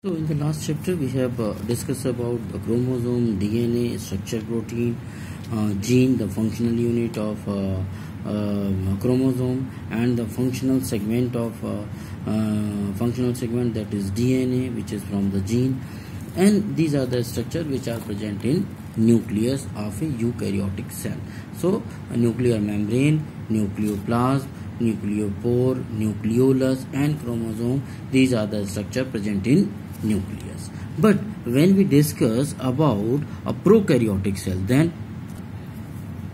So in the last chapter we have discussed about the chromosome, DNA, structure, protein, gene, the functional unit of chromosome, and the functional segment that is DNA, which is from the gene, and these are the structure which are present in nucleus of a eukaryotic cell. So a nuclear membrane, nucleoplasm, nucleopore, nucleolus, and chromosome, these are the structure present in nucleus. But when we discuss about a prokaryotic cell, then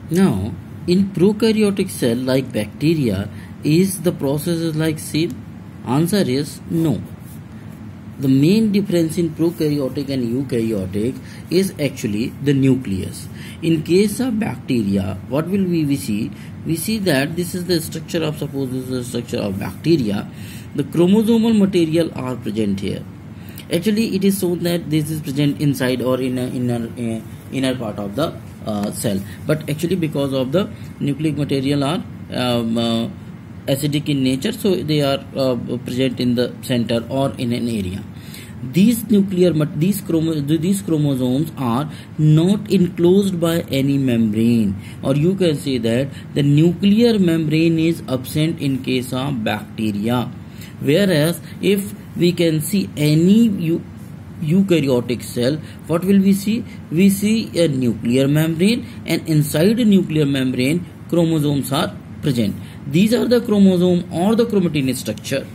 now in prokaryotic cell like bacteria, is the process is like same? Answer is no. The main difference in prokaryotic and eukaryotic is actually the nucleus. In case of bacteria, what will we see? We see that this is the structure of, suppose this is the structure of bacteria. The chromosomal material are present here. Actually, it is shown that this is present inside or in inner part of the cell. But actually, because of the nucleic material are acidic in nature, so they are present in the center or in an area. These chromosomes are not enclosed by any membrane, or you can say that the nuclear membrane is absent in case of bacteria. Whereas if we can see any eukaryotic cell, what will we see? We see a nuclear membrane, and inside a nuclear membrane chromosomes are present. These are the chromosome or the chromatin structure.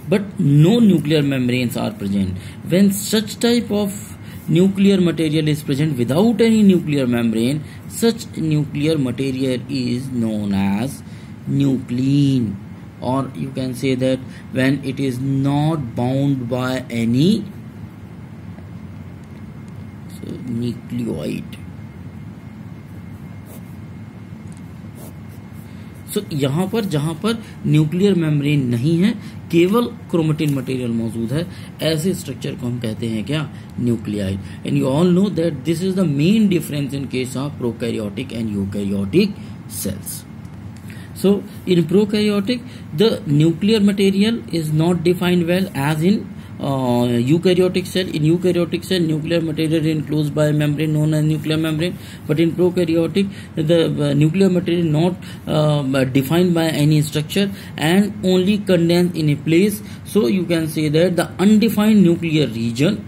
But no nuclear membranes are present. When such type of nuclear material is present without any nuclear membrane, such nuclear material is known as nuclein, or you can say that when it is not bound by any nucleoid. So यहाँ पर जहाँ पर nuclear membrane नहीं है, केवल chromatin material मौजूद है, ऐसे स्ट्रक्चर को हम कहते हैं क्या? Nuclide. And you all know that this is the main difference in case of prokaryotic and eukaryotic cells. So in prokaryotic, the nuclear material is not defined well as in eukaryotic cell. In eukaryotic cell, nuclear material is enclosed by a membrane known as nuclear membrane. But in prokaryotic, the nuclear material is not defined by any structure and only condensed in a place. So you can say that the undefined nuclear region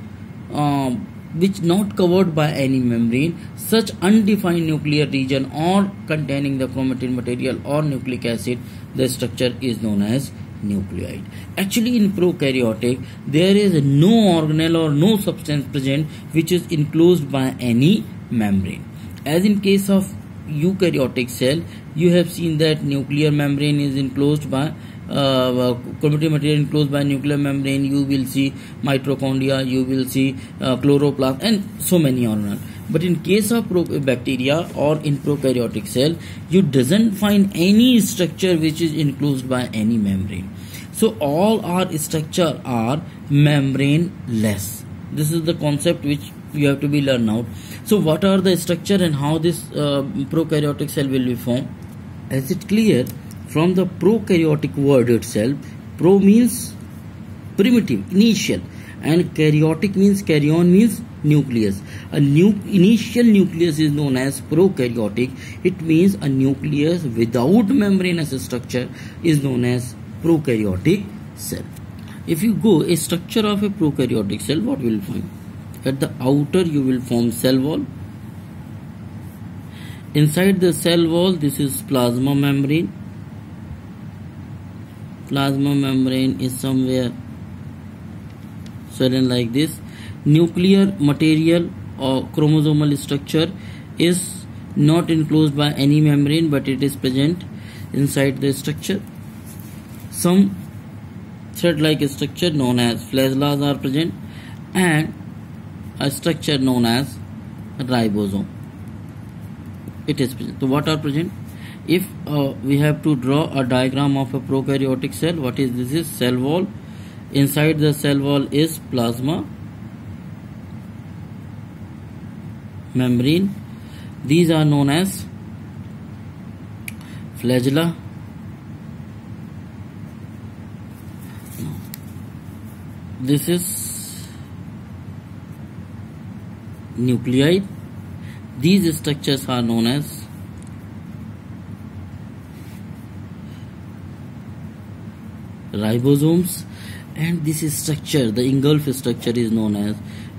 which not covered by any membrane, such undefined nuclear region or containing the chromatin material or nucleic acid, the structure is known as nucleoid. Actually in prokaryotic, there is no organelle or no substance present which is enclosed by any membrane. As in case of eukaryotic cell, you have seen that nuclear membrane is enclosed by chromatin material enclosed by nuclear membrane. You will see mitochondria, you will see chloroplast, and so many organelles. But in case of bacteria or in prokaryotic cell, you doesn't find any structure which is enclosed by any membrane. So all our structure are membraneless. This is the concept which you have to be learned out. So what are the structure and how this prokaryotic cell will be formed? As it clear from the prokaryotic word itself, pro means primitive, initial, and karyotic means karyon means nucleus. A initial nucleus is known as prokaryotic. It means a nucleus without membranous structure is known as prokaryotic cell. If you go a structure of a prokaryotic cell, what will you find? At the outer you will form cell wall. Inside the cell wall, this is plasma membrane. Plasma membrane is somewhere swollen like this. Nuclear material or chromosomal structure is not enclosed by any membrane, but it is present inside the structure. Some thread-like structure known as flagellas are present, and a structure known as ribosome. It is present. So what are present? If we have to draw a diagram of a prokaryotic cell, what is this? Is cell wall. Inside the cell wall is plasma membrane. These are known as flagella, This is nucleide. These structures are known as ribosomes, and this structure, the engulfed structure, is known as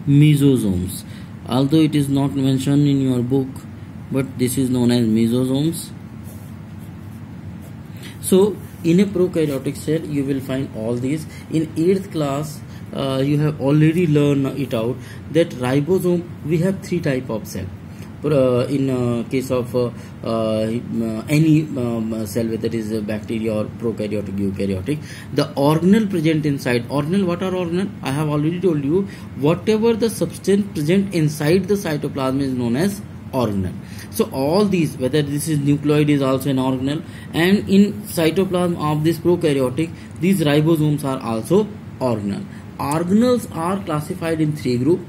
mesosomes. Although it is not mentioned in your book, but this is known as mesosomes. So in a prokaryotic cell you will find all these. In 8th class you have already learned it out that ribosome, we have 3 type of cell. In case of any cell, whether it is bacteria or prokaryotic, eukaryotic, the organelle present inside. Organelle, what are organelle? I have already told you, whatever the substance present inside the cytoplasm is known as organelle. So all these, whether this is nucleoid, is also an organelle, and in cytoplasm of this prokaryotic, these ribosomes are also organelle. Organelles are classified in 3 groups: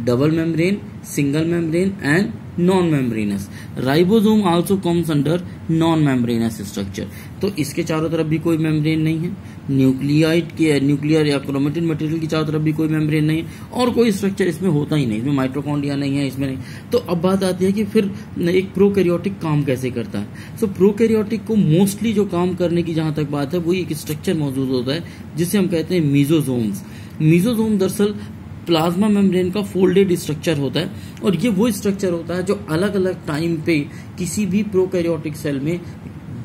double membrane, single membrane, and non-membranous. Ribosome also comes under non-membranous structure. तो इसके चारों तरफ भी कोई membrane नहीं है, nuclide के nuclear या क्रोमेटिन मटेरियल की चारों तरफ भी कोई मेम्ब्रेन नहीं है, और कोई स्ट्रक्चर इसमें होता ही नहीं, इसमें माइटोकॉन्ड्रिया नहीं है, इसमें नहीं। तो अब बात आती है कि फिर एक प्रोकैरियोटिक काम कैसे करता है। सो प्रोकैरियोटिक को मोस्टली जो काम करने की जहां तक बात है, वो एक स्ट्रक्चर मौजूद होता है जिसे हम कहते हैं मीजोसोम्स। मीजोसोम दरअसल प्लाज्मा मेम्ब्रेन का फोल्डेड स्ट्रक्चर होता है, और ये वो स्ट्रक्चर होता है जो अलग अलग टाइम पे किसी भी प्रोकैरियोटिक सेल में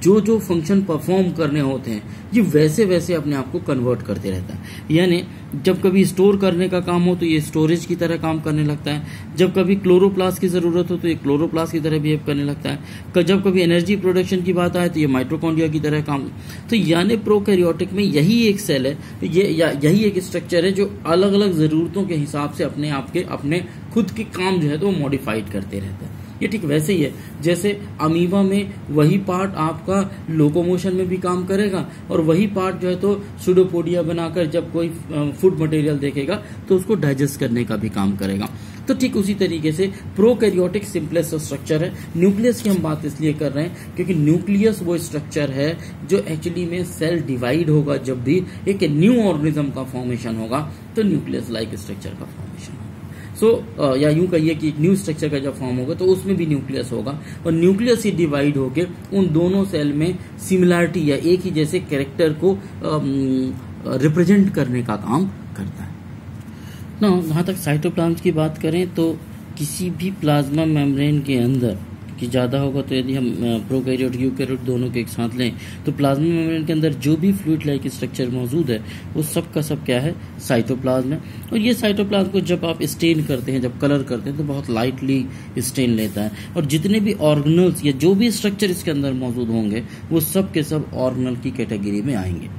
जो जो फंक्शन परफॉर्म करने होते हैं, ये वैसे वैसे अपने आप को कन्वर्ट करते रहता है। यानी जब कभी स्टोर करने का काम हो तो ये स्टोरेज की तरह काम करने लगता है, जब कभी क्लोरोप्लास्ट की जरूरत हो तो ये क्लोरोप्लास्ट की तरह बिहेव करने लगता है, जब कभी एनर्जी प्रोडक्शन की बात आए तो ये माइटोकॉन्ड्रिया की तरह काम। तो यानी प्रोकैरियोटिक में यही एक सेल है, यही एक स्ट्रक्चर है जो अलग अलग जरूरतों के हिसाब से अपने आप के अपने खुद के काम जो है तो वो मॉडिफाइड करते रहता है। ये ठीक वैसे ही है जैसे अमीबा में वही पार्ट आपका लोकोमोशन में भी काम करेगा, और वही पार्ट जो है तो सूडोपोडिया बनाकर जब कोई फूड मटेरियल देखेगा तो उसको डाइजेस्ट करने का भी काम करेगा। तो ठीक उसी तरीके से प्रोकैरियोटिक सिंपलेस्ट स्ट्रक्चर है। न्यूक्लियस की हम बात इसलिए कर रहे हैं क्योंकि न्यूक्लियस वो स्ट्रक्चर है जो एक्चुअली में सेल डिवाइड होगा, जब भी एक न्यू ऑर्गेनिज्म का फॉर्मेशन होगा तो न्यूक्लियस लाइक स्ट्रक्चर का फॉर्मेशन होगा। या यूं कहिए कि एक न्यू स्ट्रक्चर का जब फॉर्म होगा तो उसमें भी न्यूक्लियस होगा, और न्यूक्लियस ही डिवाइड होके उन दोनों सेल में सिमिलरिटी या एक ही जैसे कैरेक्टर को रिप्रेजेंट करने का काम करता है ना। जहाँ तक साइटोप्लाज्म की बात करें तो किसी भी प्लाज्मा मेम्ब्रेन के अंदर कि ज़्यादा होगा, तो यदि हम प्रोकैरियोटिक यूकैरियोट दोनों के एक साथ लें तो प्लाज्मा मेम्ब्रेन के अंदर जो भी फ्लूइड लाइक स्ट्रक्चर मौजूद है वो सब का सब क्या है, साइटोप्लाज्म है। और ये साइटोप्लाज्म को जब आप स्टेन करते हैं, जब कलर करते हैं तो बहुत लाइटली स्टेन लेता है, और जितने भी ऑर्गेनल्स या जो भी स्ट्रक्चर इसके अंदर मौजूद होंगे वो सब के सब ऑर्गेनल की कैटेगरी में आएंगे।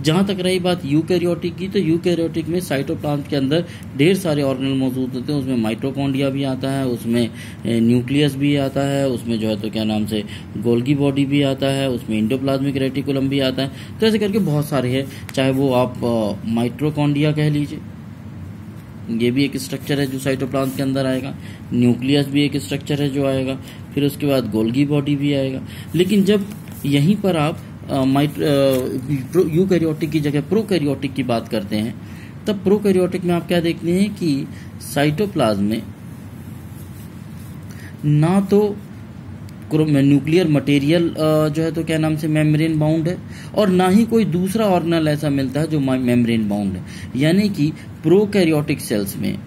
जहाँ तक रही बात यूकैरियोटिक की, तो यूकैरियोटिक में साइटोप्लाज्म के अंदर ढेर सारे ऑर्गेनल मौजूद होते हैं, उसमें माइटोकॉन्ड्रिया भी आता है, उसमें न्यूक्लियस भी आता है, उसमें जो है तो क्या नाम से गोल्गी बॉडी भी आता है, उसमें इंडोप्लाज्मिक रेटिकुलम भी आता है। तो ऐसे करके बहुत सारे हैं, चाहे वो आप माइटोकॉन्ड्रिया कह लीजिए, ये भी एक स्ट्रक्चर है जो साइटोप्लाज्म के अंदर आएगा, न्यूक्लियस भी एक स्ट्रक्चर है जो आएगा, फिर उसके बाद गोल्गी बॉडी भी आएगा। लेकिन जब यहीं पर आप यूकैरियोटिक की जगह प्रोकैरियोटिक की बात करते हैं, तब प्रोकैरियोटिक में आप क्या देखते हैं कि साइटोप्लाज्म में ना तो न्यूक्लियर मटेरियल जो है तो क्या नाम से मेम्ब्रेन बाउंड है, और ना ही कोई दूसरा ऑर्गेनल ऐसा मिलता है जो मेम्ब्रेन बाउंड है। यानी कि प्रोकैरियोटिक सेल्स में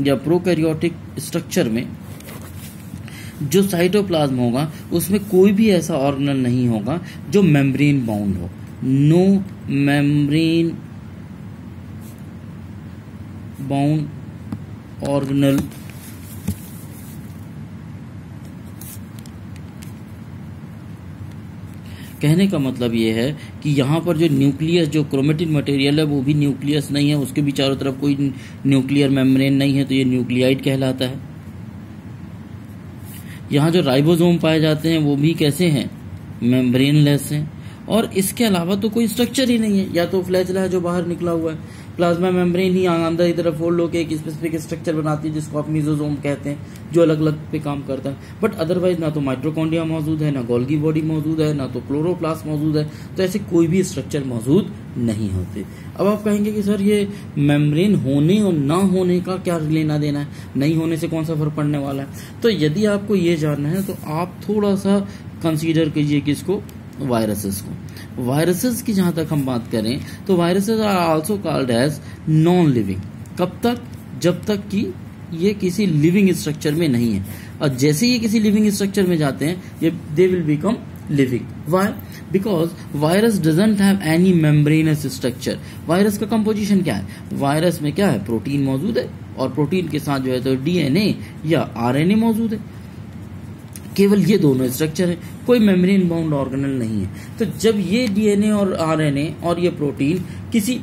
या प्रोकैरियोटिक स्ट्रक्चर में जो साइटोप्लाज्म होगा उसमें कोई भी ऐसा ऑर्गेनल नहीं होगा जो मेम्ब्रेन बाउंड हो। नो मेम्ब्रेन बाउंड ऑर्गेनल कहने का मतलब ये है कि यहाँ पर जो न्यूक्लियस, जो क्रोमेटिन मटेरियल है वो भी न्यूक्लियस नहीं है, उसके भी चारों तरफ कोई न्यूक्लियर मेम्ब्रेन नहीं है, तो ये न्यूक्लियाइड कहलाता है। यहाँ जो राइबोसोम पाए जाते हैं वो भी कैसे हैं, मेम्ब्रेनलेस हैं, और इसके अलावा तो कोई स्ट्रक्चर ही नहीं है, या तो फ्लैचेला है जो बाहर निकला हुआ है, प्लाज्मा मेम्ब्रेन ही अंदर की तरफ फोल्ड होकर एक स्पेसिफिक स्ट्रक्चर बनाती है जिसको आप मेसोसोम कहते हैं, जो अलग अलग पे काम करता है। बट अदरवाइज ना तो माइटोकॉन्ड्रिया मौजूद है, ना गोल्गी बॉडी मौजूद है, ना तो क्लोरोप्लास्ट मौजूद है, तो ऐसे कोई भी स्ट्रक्चर मौजूद नहीं होते। अब आप कहेंगे कि सर ये मेम्ब्रेन होने और ना होने का क्या लेना देना है, नहीं होने से कौन सा फर्क पड़ने वाला है। तो यदि आपको ये जानना है तो आप थोड़ा सा कंसीडर कीजिए किसको, वायरसेस को। वायरसेस की जहां तक हम बात करें तो viruses are also called as non living. कब तक? जब तक कि ये किसी लिविंग स्ट्रक्चर में नहीं है, और जैसे ये किसी लिविंग स्ट्रक्चर में जाते हैं ये they will become living. Why? Because virus doesn't have any membranous structure. Virus का कंपोजिशन क्या है? वायरस में क्या है? प्रोटीन मौजूद है, और प्रोटीन के साथ जो है तो डीएनए या आरएनए मौजूद है। केवल ये दोनों स्ट्रक्चर है, कोई मेम्ब्रेन बाउंड ऑर्गेनेल नहीं है। तो जब ये डीएनए और आरएनए और ये प्रोटीन किसी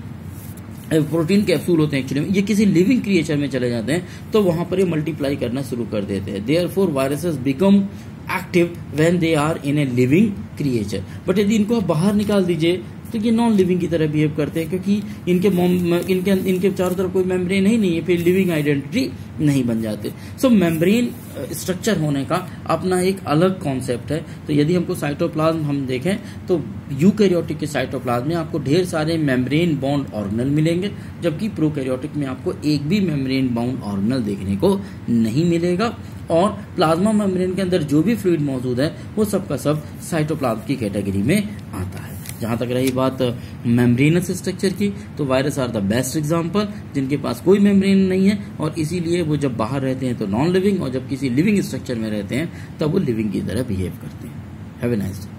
प्रोटीन कैप्सूल होते हैं एक्चुअली में, ये किसी लिविंग क्रिएचर में चले जाते हैं तो वहां पर ये मल्टीप्लाई करना शुरू कर देते हैं। Therefore viruses become active when they are in a living creature. But यदि इनको आप बाहर निकाल दीजिए तो ये नॉन लिविंग की तरह बिहेव करते हैं, क्योंकि इनके चारों तरफ कोई मेम्ब्रेन ही नहीं है, फिर लिविंग आइडेंटिटी नहीं बन जाते। सो मेम्ब्रेन स्ट्रक्चर होने का अपना एक अलग कॉन्सेप्ट है। तो यदि हमको साइटोप्लाज्म हम देखें तो यूकैरियोटिक के साइटोप्लाज्म में आपको ढेर सारे मेम्ब्रेन बाउंड ऑर्गेनेल मिलेंगे, जबकि प्रोकैरियोटिक में आपको एक भी मेम्ब्रेन बाउंड ऑर्गेनेल देखने को नहीं मिलेगा। और प्लाज्मा मेम्ब्रेन के अंदर जो भी फ्लूइड मौजूद है वो सब का सब साइटोप्लाज्म की कैटेगरी में आता है। जहां तक रही बात मेम्ब्रेनस स्ट्रक्चर की, तो virus are the best example जिनके पास कोई मेम्ब्रेन नहीं है, और इसीलिए वो जब बाहर रहते हैं तो नॉन लिविंग, और जब किसी लिविंग स्ट्रक्चर में रहते हैं तब वो लिविंग की तरह बिहेव करते हैं। Have a nice day.